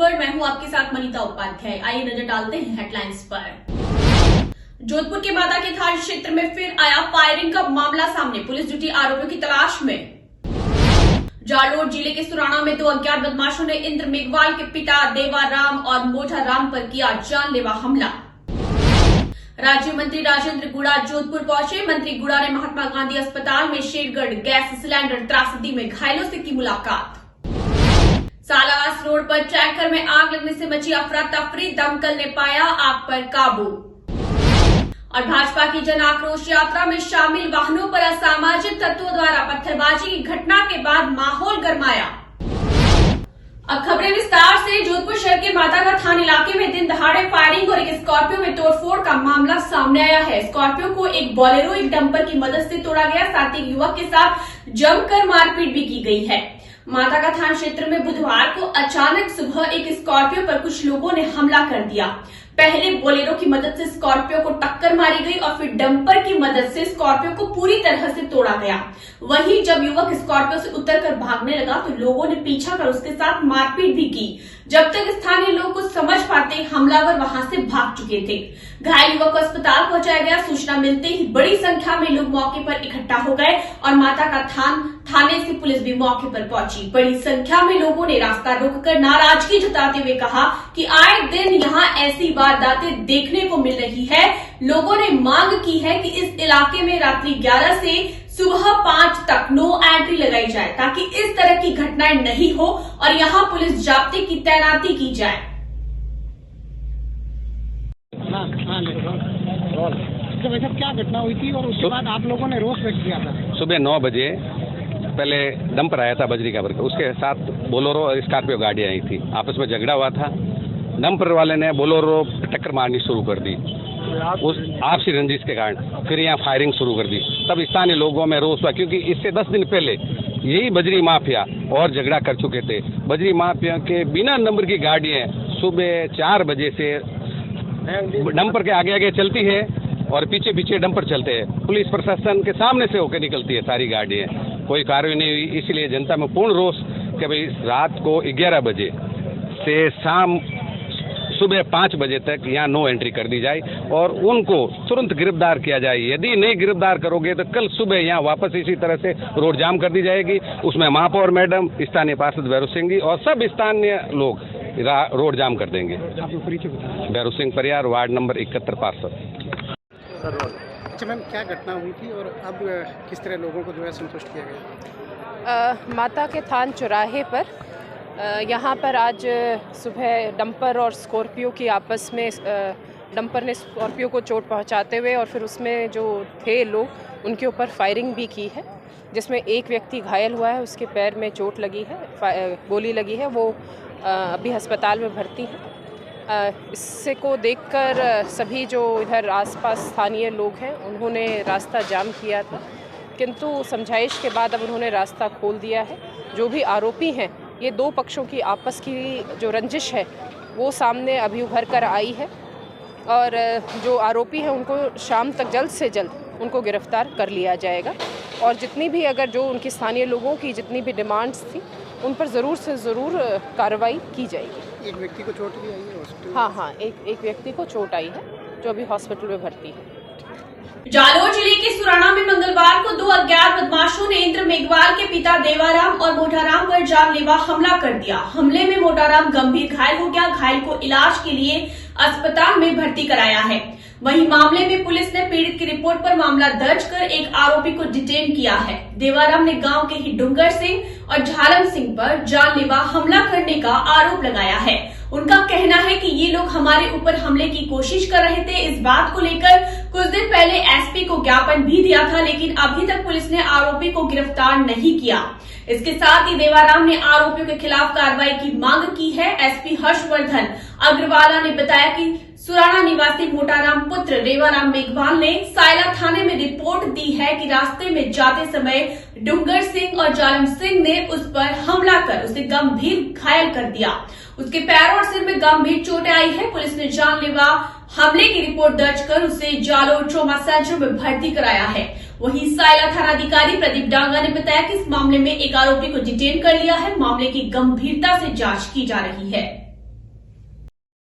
World, मैं हूं आपके साथ मनीता उपाध्याय। आइए नजर डालते हैं हेडलाइंस पर। जोधपुर के माता के थाना क्षेत्र में फिर आया फायरिंग का मामला सामने, पुलिस जुटी आरोपियों की तलाश में। जालोर जिले के सुराना में 2 अज्ञात बदमाशों ने इंद्र मेघवाल के पिता देवाराम और मोठाराम पर किया जानलेवा हमला। राज्य मंत्री राजेंद्र गुड़ा जोधपुर पहुंचे। मंत्री गुड़ा ने महात्मा गांधी अस्पताल में शेरगढ़ गैस सिलेंडर त्रासदी में घायलों से की मुलाकात। सालावास रोड पर टैंकर में आग लगने से मची अफरा तफरी, दमकल ने पाया आग पर काबू। और भाजपा की जन आक्रोश यात्रा में शामिल वाहनों पर असामाजिक तत्वों द्वारा पत्थरबाजी की घटना के बाद माहौल गरमाया। अब खबरें विस्तार से। जोधपुर शहर के माता का थान इलाके में दिन दहाड़े फायरिंग और एक स्कॉर्पियो में तोड़फोड़ का मामला सामने आया है। स्कॉर्पियो को एक बोलेरो एक डंपर की मदद से तोड़ा गया, साथ ही युवक के साथ जमकर मारपीट भी की गई है। माता का थाना क्षेत्र में बुधवार को अचानक सुबह एक स्कॉर्पियो पर कुछ लोगों ने हमला कर दिया। पहले बोलेरो की मदद से स्कॉर्पियो को टक्कर मारी गई और फिर डंपर की मदद से स्कॉर्पियो को पूरी तरह से तोड़ा गया। वहीं जब युवक स्कॉर्पियो से उतरकर भागने लगा तो लोगों ने पीछा कर उसके साथ मारपीट भी की। जब तक स्थानीय लोग कुछ समझ पाते हमलावर वहां से भाग चुके थे। घायल युवक को अस्पताल पहुंचाया गया। सूचना मिलते ही बड़ी संख्या में लोग मौके पर इकट्ठा हो गए और माता का थाने से पुलिस भी मौके पर पहुंची। बड़ी संख्या में लोगों ने रास्ता रोककर नाराजगी जताते हुए कहा कि आए दिन यहां ऐसी वारदातें देखने को मिल रही है। लोगों ने मांग की है कि इस इलाके में रात्रि 11 से सुबह 5 तक नो एंट्री लगाई जाए ताकि इस तरह की घटनाएं नहीं हो और यहां पुलिस जाब्ते की तैनाती की जाए। तो वैसे क्या घटना हुई थी और उसके बाद आप लोगों ने रोष व्यक्त किया था? सुबह 9 बजे पहले डंपर आया था बजरी का भर के, उसके साथ बोलेरो और स्कॉर्पियो गाड़ी आई थी। आपस में झगड़ा हुआ था। डंपर वाले ने बोलेरो टक्कर मारनी शुरू कर दी उस आपसी रंजिश के कारण। फिर यहाँ फायरिंग शुरू कर दी। तब स्थानीय लोगों में रोष हुआ क्योंकि इससे 10 दिन पहले यही बजरी माफिया और झगड़ा कर चुके थे। बजरी माफिया के बिना नंबर की गाड़ियाँ सुबह 4 बजे से डंपर के आगे आगे चलती है और पीछे पीछे डंपर चलते हैं। पुलिस प्रशासन के सामने से होकर निकलती है सारी गाड़ियाँ। कोई कार्रवाई नहीं हुई। इसलिए जनता में पूर्ण रोष कि भाई रात को 11 बजे से शाम सुबह 5 बजे तक यहाँ नो एंट्री कर दी जाए और उनको तुरंत गिरफ्तार किया जाए। यदि नहीं गिरफ्तार करोगे तो कल सुबह यहाँ वापस इसी तरह से रोड जाम कर दी जाएगी। उसमें महापौर मैडम, स्थानीय पार्षद भैरू सिंह जी और सब स्थानीय लोग रोड जाम कर देंगे। भैरू सिंह परियार, वार्ड नंबर 71 पार्षद। अच्छा मैम, क्या घटना हुई थी और अब किस तरह लोगों को जो है संतुष्ट किया गया? माता के थान चौराहे पर यहाँ पर आज सुबह डंपर और स्कॉर्पियो की आपस में डंपर ने स्कॉर्पियो को चोट पहुँचाते हुए और फिर उसमें जो थे लोग उनके ऊपर फायरिंग भी की है, जिसमें एक व्यक्ति घायल हुआ है। उसके पैर में चोट लगी है, गोली लगी है। वो अभी अस्पताल में भर्ती है। इससे को देखकर सभी जो इधर आसपास स्थानीय लोग हैं उन्होंने रास्ता जाम किया था, किंतु समझाइश के बाद अब उन्होंने रास्ता खोल दिया है। जो भी आरोपी हैं, ये 2 पक्षों की आपस की जो रंजिश है वो सामने अभी उभर कर आई है और जो आरोपी हैं उनको शाम तक जल्द से जल्द उनको गिरफ्तार कर लिया जाएगा और जितनी भी अगर जो उनकी स्थानीय लोगों की जितनी भी डिमांड्स थी उन पर ज़रूर से ज़रूर कार्रवाई की जाएगी। एक व्यक्ति को चोट भी आई है हॉस्पिटल? हाँ, एक व्यक्ति को चोट आई है जो अभी हॉस्पिटल में भर्ती है। जालोर जिले के सुराना में मंगलवार को 2 अज्ञात बदमाशों ने इंद्र मेघवाल के पिता देवाराम और मोठाराम पर जानलेवा हमला कर दिया। हमले में मोठाराम गंभीर घायल हो गया। घायल को इलाज के लिए अस्पताल में भर्ती कराया है। वहीं मामले में पुलिस ने पीड़ित की रिपोर्ट पर मामला दर्ज कर एक आरोपी को डिटेन किया है। देवाराम ने गांव के ही डुंगर सिंह और झालम सिंह पर जानलेवा हमला करने का आरोप लगाया है। उनका कहना है कि ये लोग हमारे ऊपर हमले की कोशिश कर रहे थे। इस बात को लेकर कुछ दिन पहले एसपी को ज्ञापन भी दिया था, लेकिन अभी तक पुलिस ने आरोपी को गिरफ्तार नहीं किया। इसके साथ ही देवाराम ने आरोपियों के खिलाफ कार्रवाई की मांग की है। एसपी हर्षवर्धन अग्रवाला ने बताया कि सुराना निवासी मोटाराम पुत्र देवाराम मेघवाल ने सायला थाने में रिपोर्ट दी है कि रास्ते में जाते समय डुंगर सिंह और जालम सिंह ने उस पर हमला कर उसे गंभीर घायल कर दिया। उसके पैरों और सिर में गंभीर चोटें आई है। पुलिस ने जानलेवा हमले की रिपोर्ट दर्ज कर उसे जालोर ट्रॉमा सेंटर में भर्ती कराया है। वहीं सायला थानाधिकारी प्रदीप डांगा ने बताया कि इस मामले में एक आरोपी को डिटेन कर लिया है। मामले की गंभीरता से जांच की जा रही है।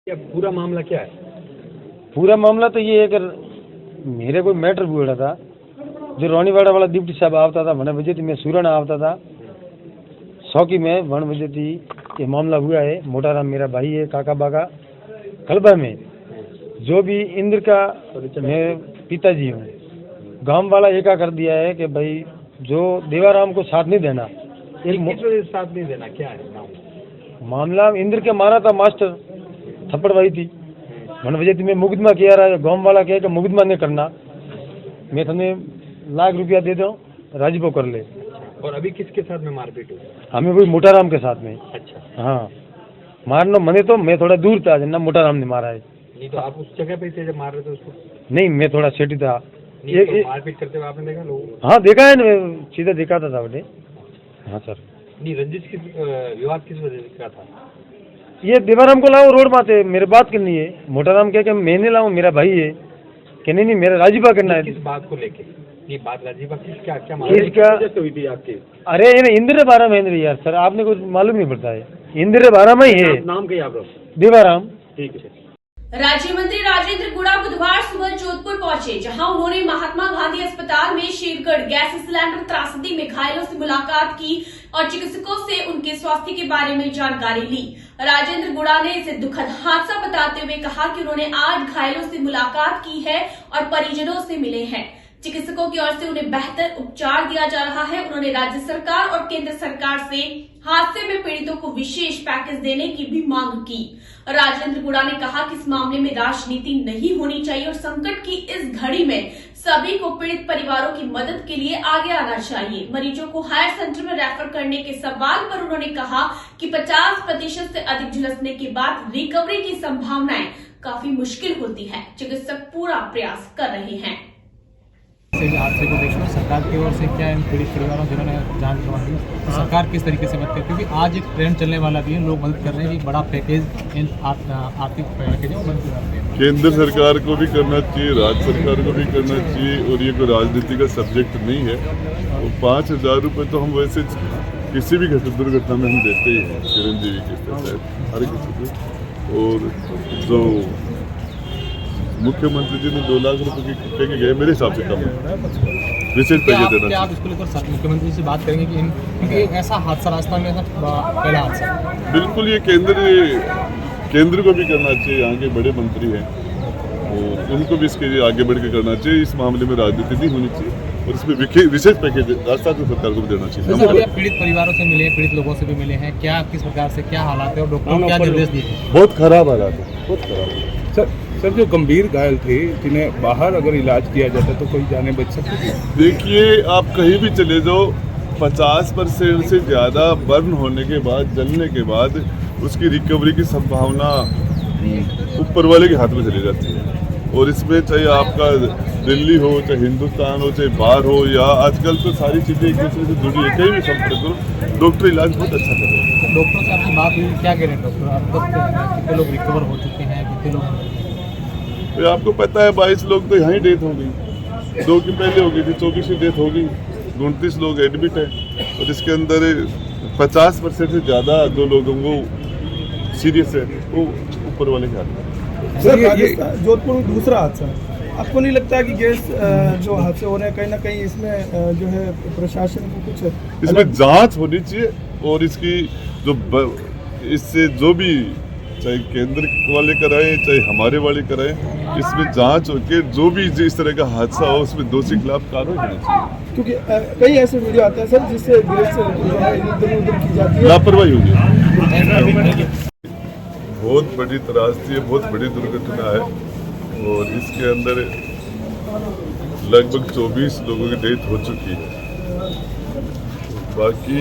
क्या पूरा मामला क्या है? पूरा मामला तो ये है कि मेरे कोई मैटर हुआ था जो रोनीवाड़ा वाला डिप्टी साहब आवता था 1 बजे थी, मैं सूरण आवता था 100 की में 1 बजे थी। ये मामला हुआ है। मोटाराम मेरा भाई है, काका बागा कलबा में जो भी इंद्र का मैं पिताजी हूँ। गांव वाला एका कर दिया है कि भाई जो देवाराम को साथ नहीं देना। किस वजह से साथ नहीं देना, क्या है मामला? इंद्र के मारा था मास्टर, थप्पड़वाई थी 1 बजे थी। मैं मुकदमा किया रहा है। गाँव वाला कहे कि मुकदमा नहीं करना, मैं तुम्हें ₹1,00,000 दे दूँ, राजीपो कर ले। और अभी किसके साथ में मारपीट हुई? हमें वही मोटाराम के साथ में। अच्छा, हाँ, मारना मने तो मैं थोड़ा दूर था, ना मोटाराम ने मारा है। नहीं तो आप उस जगह पे थे जब मार रहे थे उसको? नहीं, मैं थोड़ा सेठी था। नहीं तो मारपीट करते हुए आपने देखा लोग? हाँ देखा है ना, सीधा देखा था बेटे। हाँ सर। नहीं, रंजिश किस विवाद किस वजह से का था? ये देवाराम को लाओ रोड माते, मेरे बात करनी है। मोटाराम कह के मैं नहीं लाऊं, मेरा भाई है कि नहीं मेरा राजीपा करना है। किस बात को लेके ये बात? राजीपा किस क्या क्या इसका हुई थी आपकी? अरे ये इंद्र 12 में यार सर, आपने कुछ मालूम नहीं पड़ता है। इंद्र 12 में ही है। नाम क्या आप? देवाराम। ठीक है। राज्य मंत्री राजेंद्र गुड़ा बुधवार सुबह जोधपुर पहुंचे, जहां उन्होंने महात्मा गांधी अस्पताल में शेरगढ़ गैस सिलेंडर त्रासदी में घायलों से मुलाकात की और चिकित्सकों से उनके स्वास्थ्य के बारे में जानकारी ली। राजेंद्र गुड़ा ने इसे दुखद हादसा बताते हुए कहा कि उन्होंने आज घायलों से मुलाकात की है और परिजनों से मिले हैं। चिकित्सकों की ओर से उन्हें बेहतर उपचार दिया जा रहा है। उन्होंने राज्य सरकार और केंद्र सरकार से हादसे में पीड़ितों को विशेष पैकेज देने की भी मांग की। राजेंद्र गुड़ा ने कहा कि इस मामले में राजनीति नहीं होनी चाहिए और संकट की इस घड़ी में सभी को पीड़ित परिवारों की मदद के लिए आगे आना चाहिए। मरीजों को हायर सेंटर में रेफर करने के सवाल पर उन्होंने कहा कि 50% से अधिक झुलसने के बाद रिकवरी की संभावनाएं काफी मुश्किल होती है। चिकित्सक पूरा प्रयास कर रहे हैं। हादसे को देखकर सरकार की ओर से क्या इन पीड़ित परिवारों जिन्होंने जान गंवाई, तो सरकार किस तरीके से मदद करे? क्योंकि आज एक ट्रेंड चलने वाला भी है, लोग मदद कर रहे हैं कि बड़ा पैकेज इन आर्थिक पैकेज है वो बंद करते हैं। केंद्र सरकार को भी करना चाहिए, राज्य सरकार को भी करना चाहिए और ये कोई राजनीति का सब्जेक्ट नहीं है। और 5,000 रुपये तो हम वैसे किसी भी दुर्घटना में हम देते ही हैं, चिरंजीवी के तहत हर किसी को। और जो मुख्यमंत्री जी ने 2 लाख रुपए के गए मेरे हिसाब से कम है, विशेष पैकेज देना। क्या आप इसको लेकर मुख्यमंत्री से बात करेंगे कि क्योंकि ऐसा हादसा राजस्थान में पहला हादसा? बिल्कुल, ये केंद्र को भी करना चाहिए। यहाँ के बड़े मंत्री हैं और उनको भी इसके लिए आगे बढ़ के करना चाहिए। इस मामले में राजनीति नहीं होनी चाहिए और इसमें विशेष पैकेज राजस्थान सरकार को भी देना चाहिए। पीड़ित परिवारों से मिले, पीड़ित लोगों से भी मिले हैं, क्या किस प्रकार से क्या हालात है और डॉक्टर क्या निर्देश दिए? बहुत खराब हालात है, बहुत खराब। सर जो गंभीर घायल थे जिन्हें बाहर अगर इलाज किया जाता तो कोई जाने बच सकती थी? देखिए, आप कहीं भी चले जाओ, 50% से ज़्यादा बर्न होने के बाद, जलने के बाद उसकी रिकवरी की संभावना ऊपर वाले के हाथ में चली जाती है। और इसमें चाहे आपका दिल्ली हो, चाहे हिंदुस्तान हो, चाहे बाहर हो, या आजकल तो सारी चीज़ें एक दूसरे से जुड़ी है। कहीं भी संपर्क करो, डॉक्टर इलाज बहुत अच्छा कर रहे हैं। डॉक्टर से आपकी बात हुई, क्या कह रहे हैं डॉक्टर? अब तक कितने लोग रिकवर हो चुके हैं, कितने लोग? तो आपको पता है 22 लोग तो यहाँ ही डेथ हो गई, 2 की पहले हो गई थी, 24 की डेथ हो गई, 29 लोग एडमिट हैं और इसके अंदर 50% से ज़्यादा जो लोगों को सीरियस है वो ऊपर वाले के हाथ में। जोधपुर में दूसरा हादसा, आपको नहीं लगता कि गैस जो हादसे हो रहे हैं कहीं ना कहीं इसमें जो है प्रशासन को कुछ इसमें जांच होनी चाहिए और इसकी जो इससे जो भी चाहे केंद्र वाले कराएं चाहे हमारे वाले कराएं, इसमें जांच होकर जो भी इस तरह का हादसा हो उसमें दोषी खिलाफ कार्रवाई होनी चाहिए। क्योंकि कई ऐसे वीडियो आते हैं सर जिससे गैस इधर उधर की जाती है, लापरवाही होगी। बहुत बड़ी त्रासदी है, बहुत बड़ी दुर्घटना है और इसके अंदर लगभग 24 लोगों की डेथ हो चुकी है। बाकी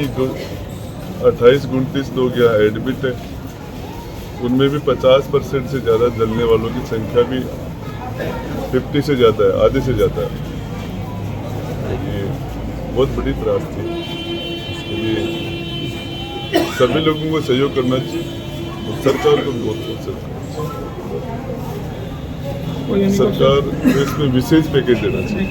28-29 लोग यहाँ एडमिट है, उनमें भी 50% से ज़्यादा जलने वालों की संख्या भी 50 से ज़्यादा है, आधे से ज़्यादा है। ये बहुत बड़ी त्रासदी है, इसके लिए सभी लोगों को सहयोग करना चाहिए और सरकार को भी बहुत सहयोग करना चाहिए। सरकार को इसमें विशेष पैकेज देना चाहिए।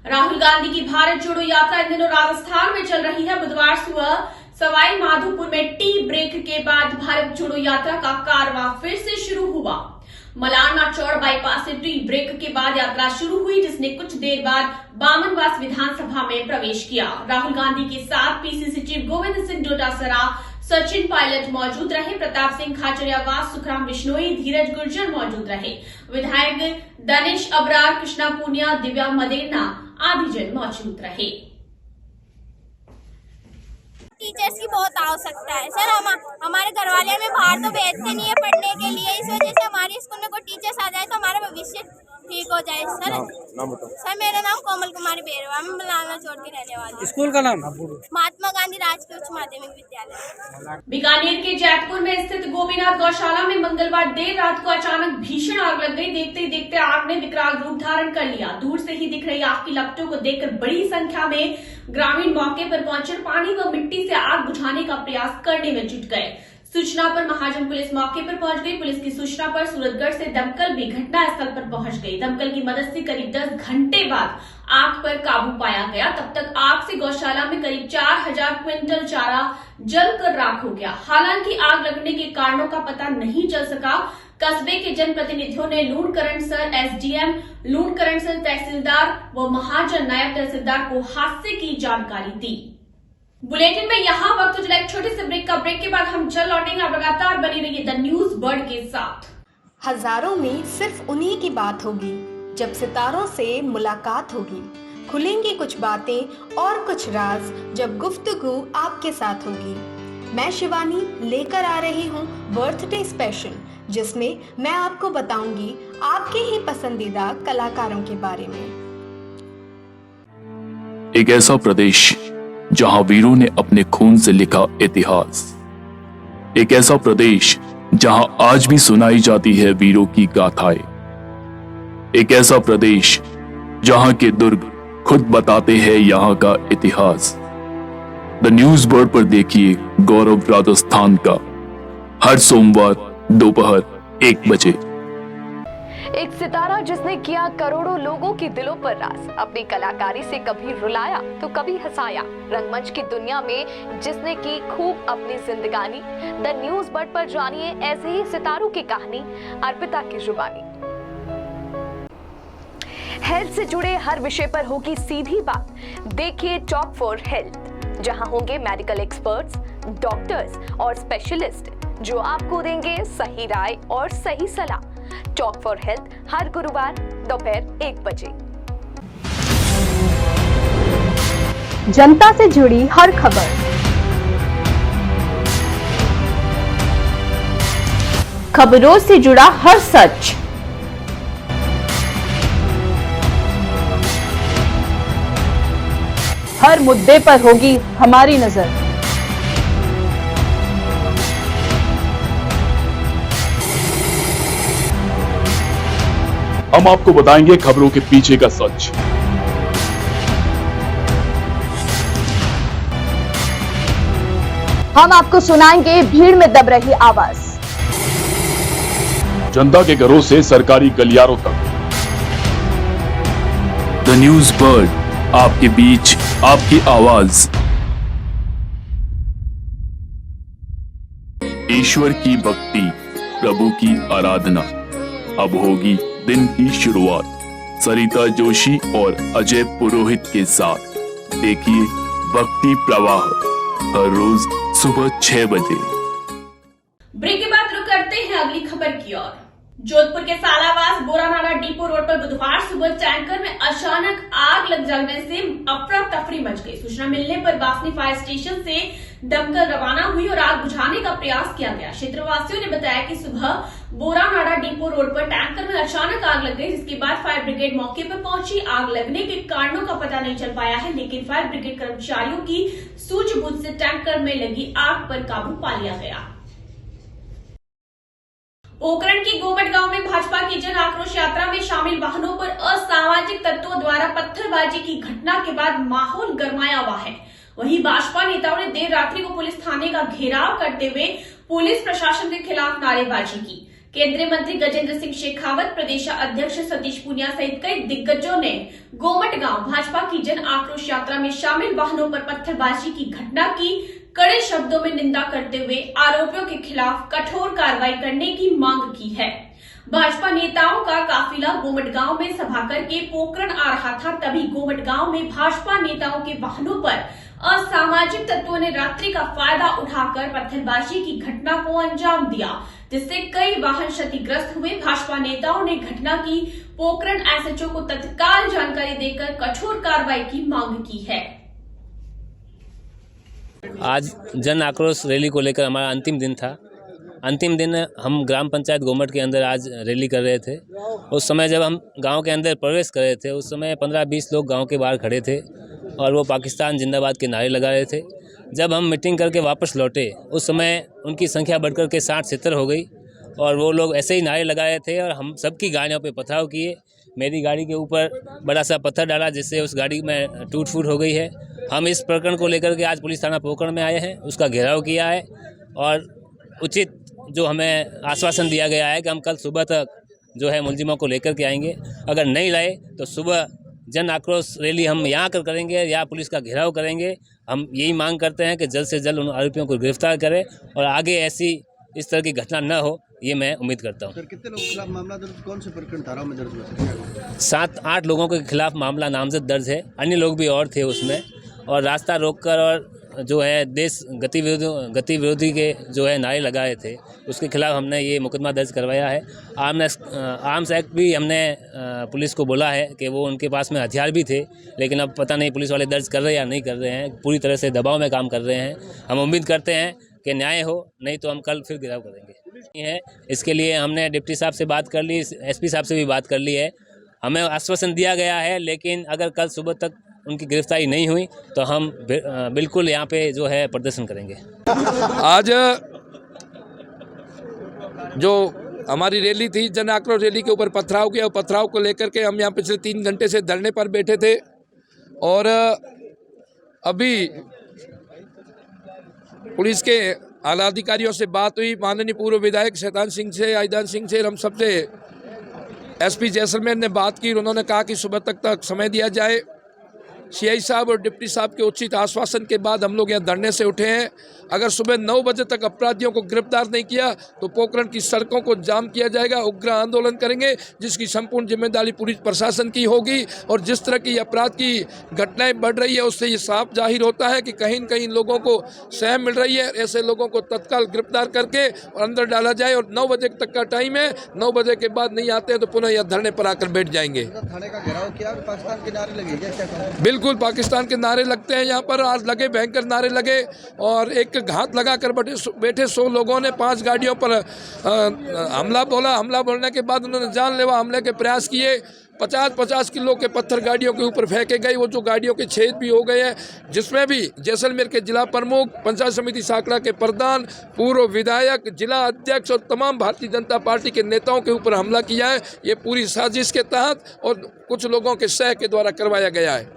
राहुल गांधी की भारत जोड़ो यात्रा इन दिनों राजस्थान में चल रही है। बुधवार सुबह सवाई माधोपुर में टी ब्रेक के बाद भारत जोड़ो यात्रा का कारवां फिर से शुरू हुआ। मलारना चौड़ बाईपास से टी ब्रेक के बाद यात्रा शुरू हुई, जिसने कुछ देर बाद बामनवास विधानसभा में प्रवेश किया। राहुल गांधी के साथ पीसीसी चीफ गोविंद सिंह डोटासरा, सचिन पायलट मौजूद रहे। प्रताप सिंह खाचरियावास, सुखराम बिश्नोई, धीरज गुर्जर मौजूद रहे। विधायक दनिश अबरार, कृष्णा पूनिया, दिव्या मदेना आदि जन मौजूद रहे। टीचर्स की बहुत आवश्यकता है सर। हमारे घर वाले हमें बाहर तो भेजते नहीं है पढ़ने के लिए, इस वजह से हमारे स्कूल में कोई टीचर्स आ जाए तो हमारा भविष्य ठीक हो जाए। सर नाम बताओ। सर मेरा नाम कोमल कुमारी बेरवा, मैं मलारना चौड़ के रहने वाली हूँ। स्कूल का नाम? महात्मा गांधी राजकीय उच्च माध्यमिक विद्यालय। बीकानेर के जैतपुर में स्थित गोपीनाथ गौशाला में मंगलवार देर रात को अचानक भीषण आग लग गई। देखते ही देखते आग ने विकराल रूप धारण कर लिया। दूर से ही दिख रही आग की लपटों को देखकर बड़ी संख्या में ग्रामीण मौके पर पहुंचे पानी व मिट्टी से आग बुझाने का प्रयास करने में जुट गए। सूचना पर महाजन पुलिस मौके पर पहुंच गई। पुलिस की सूचना पर सूरतगढ़ से दमकल भी घटनास्थल पर पहुंच गई। दमकल की मदद से करीब 10 घंटे बाद आग पर काबू पाया गया। तब तक आग से गौशाला में करीब 4000 क्विंटल चारा जलकर राख हो गया। हालांकि आग लगने के कारणों का पता नहीं चल सका। कस्बे के जनप्रतिनिधियों ने लूणकरणसर एसडीएम, लूणकरणसर तहसीलदार व महाजन नायब तहसीलदार को हादसे की जानकारी दी। बुलेटिन में यहाँ वक्त चला एक छोटे से ब्रेक का। ब्रेक के बाद हम चल लौटेंगे। आप लगातार बनी रहिए द न्यूज वर्ल्ड के साथ। हजारों में सिर्फ उन्हीं की बात होगी जब सितारों से मुलाकात होगी। खुलेंगी कुछ बातें और कुछ राज जब गुफ्तगू आपके साथ होगी। मैं शिवानी लेकर आ रही हूँ बर्थडे स्पेशल, जिसमें मैं आपको बताऊंगी आपके ही पसंदीदा कलाकारों के बारे में। एक ऐसा प्रदेश जहां वीरों ने अपने खून से लिखा इतिहास, एक ऐसा प्रदेश जहां आज भी सुनाई जाती है वीरों की गाथाएं, एक ऐसा प्रदेश जहां के दुर्ग खुद बताते हैं यहां का इतिहास। द न्यूज वर्ल्ड पर देखिए गौरव राजस्थान का, हर सोमवार दोपहर 1 बजे। एक सितारा जिसने किया करोड़ों लोगों के दिलों पर राज, अपनी कलाकारी से कभी रुलाया तो कभी हंसाया। रंगमंच की दुनिया में जिसने की खूब अपनी जिंदगानी। द न्यूज वर्ल्ड पर जानिए ऐसे ही सितारों की कहानी, अर्पिता की जुबानी। हेल्थ से जुड़े हर विषय पर होगी सीधी बात। देखिए टॉक फॉर हेल्थ, जहां होंगे मेडिकल एक्सपर्ट्स, डॉक्टर्स और स्पेशलिस्ट जो आपको देंगे सही राय और सही सलाह। टॉक फॉर हेल्थ हर गुरुवार दोपहर 1 बजे। जनता से जुड़ी हर खबर, खबरों से जुड़ा हर सच, हर मुद्दे पर होगी हमारी नजर। हम आपको बताएंगे खबरों के पीछे का सच। हम आपको सुनाएंगे भीड़ में दब रही आवाज, जनता के घरों से सरकारी गलियारों तक। द न्यूज वर्ल्ड, आपके बीच, आपकी आवाज। ईश्वर की भक्ति, प्रभु की आराधना, अब होगी दिन की शुरुआत। सरिता जोशी और अजय पुरोहित के साथ देखिए भक्ति प्रवाह, हर रोज सुबह 6 बजे। ब्रेक के बाद रुक करते हैं अगली खबर की ओर। जोधपुर के सालावास बोरानाडा डिपो रोड पर बुधवार सुबह टैंकर में अचानक आग लग जाने से अफरा तफरी मच गई। सूचना मिलने पर बासनी फायर स्टेशन से दमकल रवाना हुई और आग बुझाने का प्रयास किया गया। क्षेत्रवासियों ने बताया कि सुबह बोरानाडा डिपो रोड पर टैंकर में अचानक आग लग गई, जिसके बाद फायर ब्रिगेड मौके पर पहुंची। आग लगने के कारणों का पता नहीं चल पाया है, लेकिन फायर ब्रिगेड कर्मचारियों की सूझबूझ से टैंकर में लगी आग पर काबू पा लिया गया। पोखरण के गोमट गांव में भाजपा की जन आक्रोश यात्रा में शामिल वाहनों पर असामाजिक तत्वों द्वारा पत्थरबाजी की घटना के बाद माहौल गरमाया हुआ है। वहीं भाजपा नेताओं ने देर रात्रि को पुलिस थाने का घेराव करते हुए पुलिस प्रशासन के खिलाफ नारेबाजी की। केंद्रीय मंत्री गजेंद्र सिंह शेखावत, प्रदेश अध्यक्ष सतीश पूनिया सहित कई दिग्गजों ने गोमट गांव भाजपा की जन आक्रोश यात्रा में शामिल वाहनों पर पत्थरबाजी की घटना की कड़े शब्दों में निंदा करते हुए आरोपियों के खिलाफ कठोर कार्रवाई करने की मांग की है। भाजपा नेताओं का काफिला गोमट गांव में सभा करके पोकरण आ रहा था, तभी गोमट गांव में भाजपा नेताओं के वाहनों पर असामाजिक तत्वों ने रात्रि का फायदा उठाकर पत्थरबाजी की घटना को अंजाम दिया, जिससे कई वाहन क्षतिग्रस्त हुए। भाजपा नेताओं ने घटना की पोकरण एसएचओ को तत्काल जानकारी देकर कठोर कार्रवाई की मांग की है। आज जन आक्रोश रैली को लेकर हमारा अंतिम दिन था। अंतिम दिन हम ग्राम पंचायत गोमट के अंदर आज रैली कर रहे थे। उस समय जब हम गांव के अंदर प्रवेश कर रहे थे, उस समय 15-20 लोग गांव के बाहर खड़े थे और वो पाकिस्तान जिंदाबाद के नारे लगा रहे थे। जब हम मीटिंग करके वापस लौटे, उस समय उनकी संख्या बढ़कर के 60-70 हो गई और वो लोग ऐसे ही नारे लगा रहे थे और हम सबकी गाड़ियों पे पथराव किए। मेरी गाड़ी के ऊपर बड़ा सा पत्थर डाला, जिससे उस गाड़ी में टूट फूट हो गई है। हम इस प्रकरण को लेकर के आज पुलिस थाना पोकरण में आए हैं, उसका घेराव किया है और उचित जो हमें आश्वासन दिया गया है कि हम कल सुबह तक जो है मुलजिमों को लेकर के आएंगे। अगर नहीं लाए तो सुबह जन आक्रोश रैली हम यहाँ कर करेंगे या पुलिस का घेराव करेंगे। हम यही मांग करते हैं कि जल्द से जल्द उन आरोपियों को गिरफ्तार करें और आगे ऐसी इस तरह की घटना न हो, ये मैं उम्मीद करता हूँ। सर, कितने लोगों के खिलाफ मामला दर्ज, कौन से प्रकरण धाराओं में दर्ज हुआ? 7-8 लोगों के खिलाफ मामला नामजद दर्ज है। अन्य लोग भी और थे उसमें, और रास्ता रोककर और जो है देश गति विरोधी के जो है नारे लगाए थे, उसके खिलाफ हमने ये मुकदमा दर्ज करवाया है। आर्म्स एक्ट भी हमने पुलिस को बोला है कि वो उनके पास में हथियार भी थे, लेकिन अब पता नहीं पुलिस वाले दर्ज कर रहे हैं या नहीं कर रहे हैं। पूरी तरह से दबाव में काम कर रहे हैं। हम उम्मीद करते हैं कि न्याय हो, नहीं तो हम कल फिर गिरफ्तार करेंगे। है इसके लिए हमने डिप्टी साहब से बात कर ली, एसपी साहब से भी बात कर ली है। हमें आश्वासन दिया गया है, लेकिन अगर कल सुबह तक उनकी गिरफ्तारी नहीं हुई तो हम बिल्कुल यहाँ पे जो है प्रदर्शन करेंगे। आज जो हमारी रैली थी, जन आक्रोश रैली के ऊपर पथराव किया, पथराव को लेकर के हम यहाँ पिछले 3 घंटे से धरने पर बैठे थे और अभी पुलिस के आला अधिकारियों से बात हुई। माननीय पूर्व विधायक शैतान सिंह से, आईदान सिंह से, हम सबसे एसपी जैसलमेर ने बात की। उन्होंने कहा कि सुबह तक समय दिया जाए। सीआई साहब और डिप्टी साहब के उचित आश्वासन के बाद हम लोग यहाँ धरने से उठे हैं। अगर सुबह 9 बजे तक अपराधियों को गिरफ्तार नहीं किया तो पोकरण की सड़कों को जाम किया जाएगा, उग्र आंदोलन करेंगे, जिसकी संपूर्ण जिम्मेदारी पुलिस प्रशासन की होगी। और जिस तरह की अपराध की घटनाएं बढ़ रही है, उससे ये साफ जाहिर होता है कि कहीं न कहीं लोगों को सहम मिल रही है। ऐसे लोगों को तत्काल गिरफ्तार करके और अंदर डाला जाए और 9 बजे तक का टाइम है। 9 बजे के बाद नहीं आते हैं तो पुनः यह धरने पर आकर बैठ जाएंगे। थाने का घेराव किया, पाकिस्तान के नारे लगे क्या? बिल्कुल पाकिस्तान के नारे लगते हैं यहाँ पर, आज लगे, भयंकर नारे लगे और एक घात लगाकर बैठे 100 लोगों ने 5 गाड़ियों पर हमला बोला। हमला बोलने के बाद उन्होंने जानलेवा हमले के प्रयास किए। 50-50 किलो के पत्थर गाड़ियों के ऊपर फेंके गए। वो जो गाड़ियों के छेद भी हो गए हैं, जिसमें भी जैसलमेर के जिला प्रमुख, पंचायत समिति साकड़ा के प्रधान, पूर्व विधायक, जिला अध्यक्ष और तमाम भारतीय जनता पार्टी के नेताओं के ऊपर हमला किया है। ये पूरी साजिश के तहत और कुछ लोगों के सह के द्वारा करवाया गया है।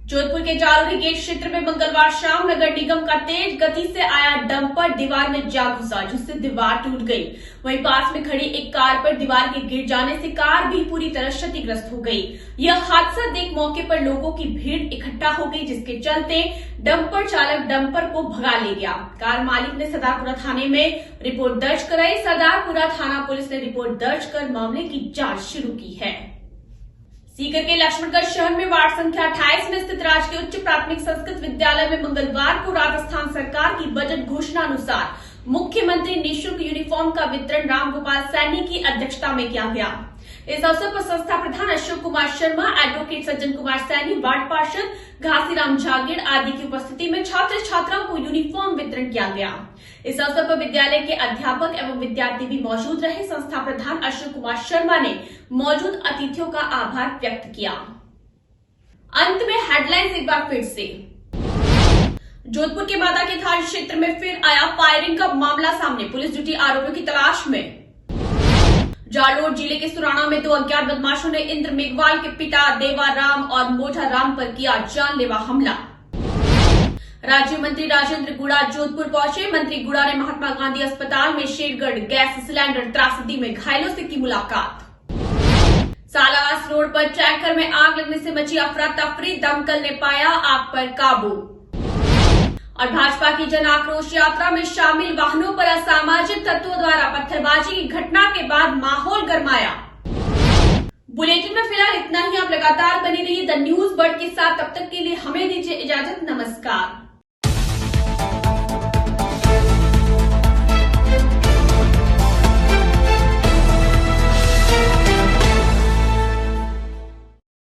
जोधपुर के जालोरी गेट क्षेत्र में मंगलवार शाम नगर निगम का तेज गति से आया डंपर दीवार में जा घुसा, जिससे दीवार टूट गई। वहीं पास में खड़ी एक कार पर दीवार के गिर जाने से कार भी पूरी तरह क्षतिग्रस्त हो गई। यह हादसा देख मौके पर लोगों की भीड़ इकट्ठा हो गई, जिसके चलते डंपर चालक डंपर को भगा ले गया। कार मालिक ने सदारपुरा थाने में रिपोर्ट दर्ज कराई। सदारपुरा थाना पुलिस ने रिपोर्ट दर्ज कर मामले की जाँच शुरू की है। सीकर के लक्ष्मणगढ़ शहर में वार्ड संख्या 28 में स्थित राजकीय उच्च प्राथमिक संस्कृत विद्यालय में मंगलवार को राजस्थान सरकार की बजट घोषणा अनुसार मुख्यमंत्री निःशुल्क यूनिफॉर्म का वितरण रामगोपाल सैनी की अध्यक्षता में किया गया। इस अवसर पर संस्था प्रधान अशोक कुमार शर्मा, एडवोकेट सज्जन कुमार सैनी, वार्ड पार्षद घासीराम झागेड़ आदि की उपस्थिति में छात्र छात्राओं को यूनिफॉर्म वितरण किया गया। इस अवसर पर विद्यालय के अध्यापक एवं विद्यार्थी भी मौजूद रहे। संस्था प्रधान अशोक कुमार शर्मा ने मौजूद अतिथियों का आभार व्यक्त किया। अंत में हेडलाइंस एक बार फिर से। जोधपुर के बादा के थाना क्षेत्र में फिर आया फायरिंग का मामला सामने, पुलिस ड्यूटी आरोपियों की तलाश में। जालोर जिले के सुराना में 2 अज्ञात बदमाशों ने इंद्र मेघवाल के पिता देवाराम और मोटा राम पर किया जानलेवा हमला। राज्य मंत्री राजेंद्र गुड़ा जोधपुर पहुंचे। मंत्री गुड़ा ने महात्मा गांधी अस्पताल में शेरगढ़ गैस सिलेंडर त्रासदी में घायलों से की मुलाकात। सालावास रोड पर टैंकर में आग लगने से मची अफरा तफरी, दमकल ने पाया आग पर काबू। और भाजपा की जन आक्रोश यात्रा में शामिल वाहनों पर असामाजिक तत्वों द्वारा पत्थरबाजी की घटना के बाद माहौल गरमाया। बुलेटिन में फिलहाल इतना ही। आप लगातार बने रहिए द न्यूज बर्ड के साथ। तब तक के लिए हमें दीजिए इजाजत। नमस्कार।